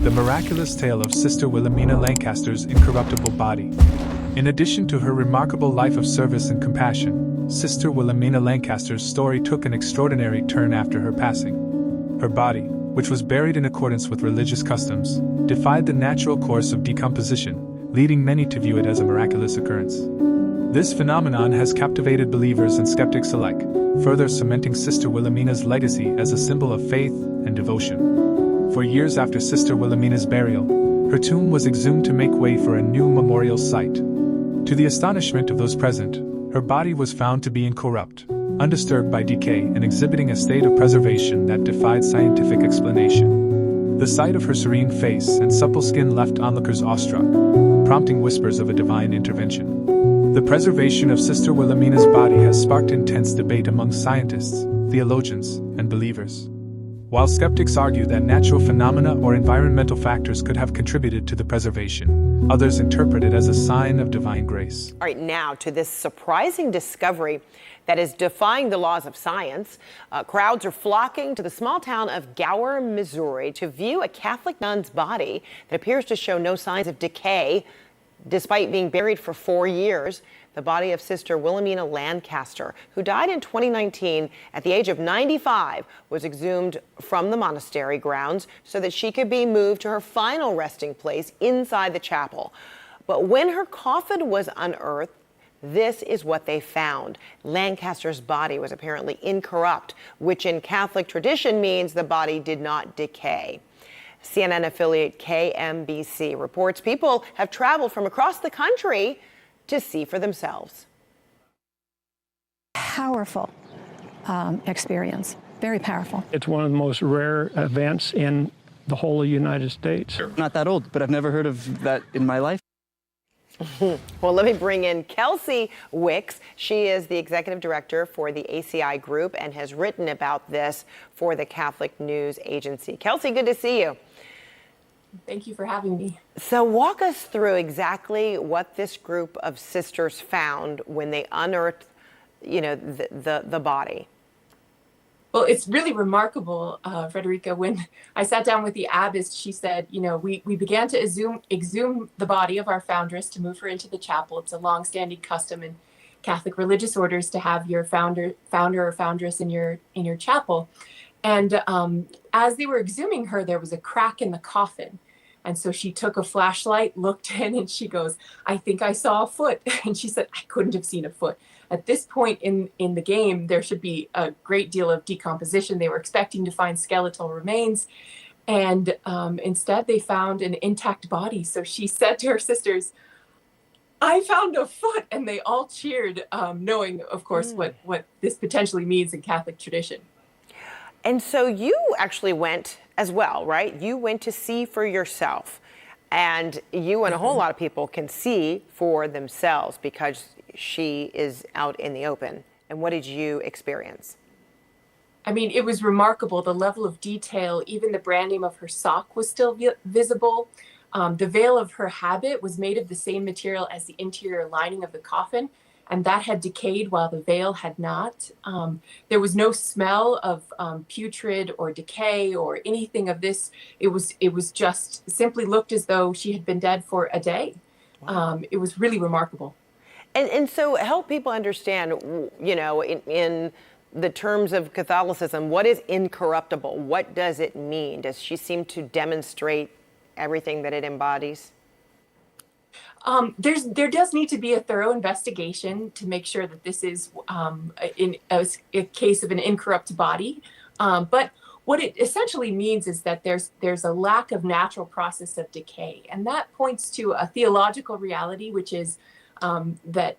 the miraculous tale of Sister Wilhelmina Lancaster's incorruptible body. In addition to her remarkable life of service and compassion, Sister Wilhelmina Lancaster's story took an extraordinary turn after her passing. Her body, which was buried in accordance with religious customs, defied the natural course of decomposition, leading many to view it as a miraculous occurrence. This phenomenon has captivated believers and skeptics alike, further cementing Sister Wilhelmina's legacy as a symbol of faith and devotion. For years after Sister Wilhelmina's burial, her tomb was exhumed to make way for a new memorial site. To the astonishment of those present, her body was found to be incorrupt, undisturbed by decay, and exhibiting a state of preservation that defied scientific explanation. The sight of her serene face and supple skin left onlookers awestruck, prompting whispers of a divine intervention. The preservation of Sister Wilhelmina's body has sparked intense debate among scientists, theologians, and believers. While skeptics argue that natural phenomena or environmental factors could have contributed to the preservation, others interpret it as a sign of divine grace. All right, now to this surprising discovery that is defying the laws of science. Crowds are flocking to the small town of Gower, Missouri, to view a Catholic nun's body that appears to show no signs of decay, despite being buried for 4 years. The body of Sister Wilhelmina Lancaster, who died in 2019 at the age of 95, was exhumed from the monastery grounds so that she could be moved to her final resting place inside the chapel. But when her coffin was unearthed, this is what they found. Lancaster's body was apparently incorrupt, which in Catholic tradition means the body did not decay. CNN affiliate KMBC reports people have traveled from across the country to see for themselves. Powerful experience, very powerful. It's one of the most rare events in the whole of the United States. Not that old, but I've never heard of that in my life. Well, let me bring in Kelsey Wicks. She is the executive director for the ACI group and has written about this for the Catholic News Agency. Kelsey, good to see you. Thank you for having me. So walk us through exactly what this group of sisters found when they unearthed, the body. Well, it's really remarkable, Frederica. When I sat down with the abbess, she said, we began to exhume the body of our foundress to move her into the chapel. It's a long-standing custom in Catholic religious orders to have your founder or foundress in your chapel. And as they were exhuming her, there was a crack in the coffin. And so she took a flashlight, looked in, and she goes, "I think I saw a foot." And she said, "I couldn't have seen a foot." At this point in the game, there should be a great deal of decomposition. They were expecting to find skeletal remains. And instead, they found an intact body. So she said to her sisters, "I found a foot." And they all cheered, knowing, of course, what this potentially means in Catholic tradition. And so you actually went as well, right? You went to see for yourself. And you and a whole lot of people can see for themselves because she is out in the open. And what did you experience? I mean, it was remarkable, the level of detail. Even the brand name of her sock was still visible. The veil of her habit was made of the same material as the interior lining of the coffin, and that had decayed while the veil had not. There was no smell of putrid or decay or anything of this. It was just simply looked as though she had been dead for a day. Wow. It was really remarkable. And so help people understand, in the terms of Catholicism, what is incorruptible? What does it mean? Does she seem to demonstrate everything that it embodies? There does need to be a thorough investigation to make sure that this is in a case of an incorrupt body. But what it essentially means is that there's a lack of natural process of decay, and that points to a theological reality, which is that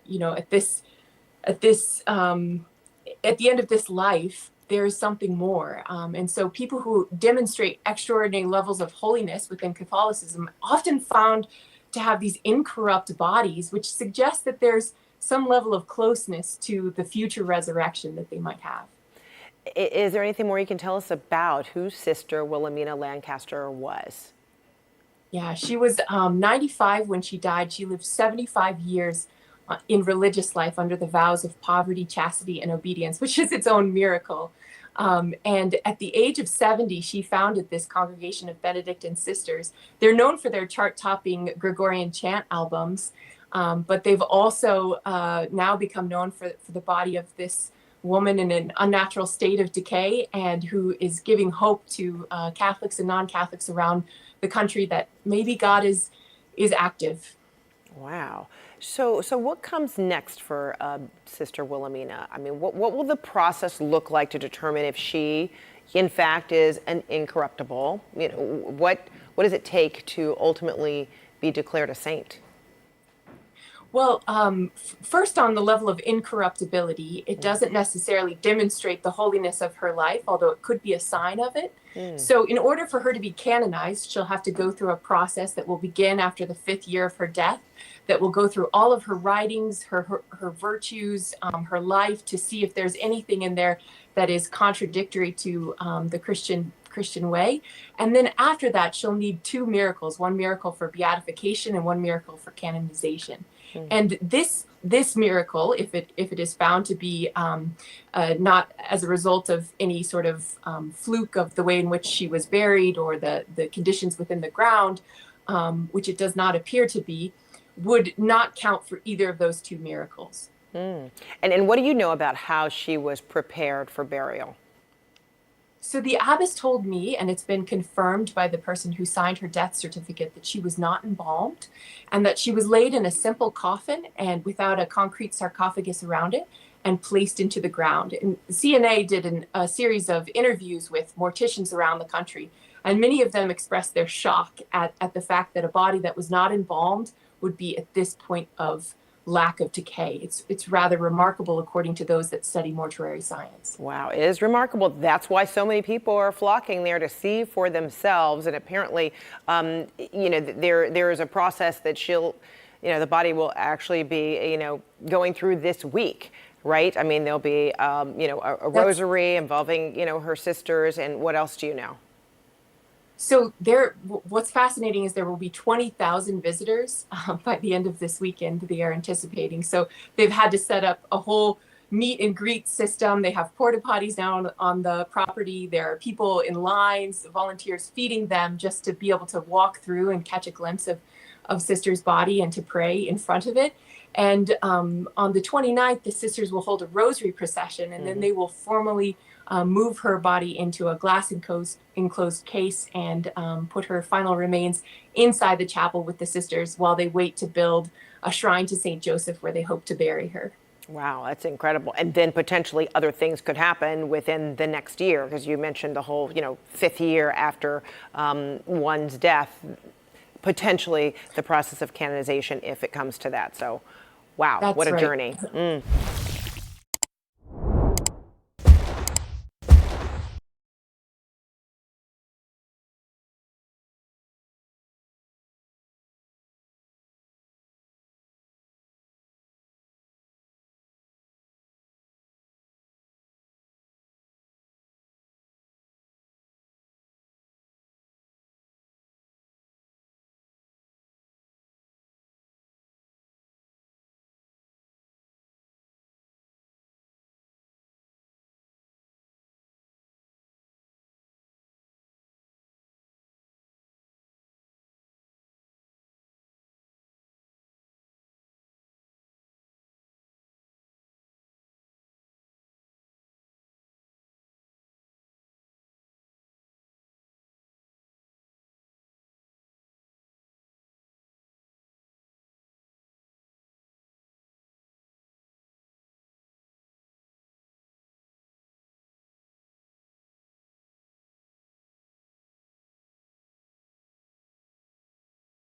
at the end of this life, there is something more. And so people who demonstrate extraordinary levels of holiness within Catholicism often found to have these incorrupt bodies, which suggests that there's some level of closeness to the future resurrection that they might have. Is there anything more you can tell us about who Sister Wilhelmina Lancaster was? Yeah, she was 95 when she died. She lived 75 years in religious life under the vows of poverty, chastity, and obedience, which is its own miracle. And at the age of 70, she founded this congregation of Benedictine sisters. They're known for their chart-topping Gregorian chant albums, but they've also now become known for the body of this woman in an unnatural state of decay, and who is giving hope to Catholics and non-Catholics around the country that maybe God is active. Wow. So what comes next for Sister Wilhelmina? I mean, what will the process look like to determine if she, in fact, is an incorruptible? You know, what does it take to ultimately be declared a saint? Well, first, on the level of incorruptibility, it doesn't necessarily demonstrate the holiness of her life, although it could be a sign of it. So in order for her to be canonized, she'll have to go through a process that will begin after the 5th year of her death, that will go through all of her writings, her virtues, her life, to see if there's anything in there that is contradictory to the Christian way. And then after that, she'll need 2 miracles, one miracle for beatification and one miracle for canonization. And this miracle, if it is found to be not as a result of any sort of fluke of the way in which she was buried or the conditions within the ground, which it does not appear to be, would not count for either of those 2 miracles. And what do you know about how she was prepared for burial? So the abbess told me, and it's been confirmed by the person who signed her death certificate, that she was not embalmed and that she was laid in a simple coffin and without a concrete sarcophagus around it and placed into the ground. And CNA did a series of interviews with morticians around the country, and many of them expressed their shock at the fact that a body that was not embalmed would be at this point of lack of decay. It's rather remarkable, according to those that study mortuary science. Wow, it is remarkable. That's why so many people are flocking there to see for themselves. And apparently, there is a process that the body will actually be, going through this week, right? I mean, there'll be, a rosary involving, her sisters. And what else do you know? So what's fascinating is there will be 20,000 visitors by the end of this weekend, they are anticipating. So they've had to set up a whole meet and greet system. They have porta potties now on the property. There are people in lines, volunteers feeding them just to be able to walk through and catch a glimpse of Sister's body and to pray in front of it. And on the 29th, the sisters will hold a rosary procession, and then they will formally move her body into a glass enclosed case and put her final remains inside the chapel with the sisters while they wait to build a shrine to St. Joseph where they hope to bury her. Wow, that's incredible. And then potentially other things could happen within the next year, because you mentioned the whole, 5th year after one's death, potentially the process of canonization if it comes to that. So, wow, That's what a right. journey.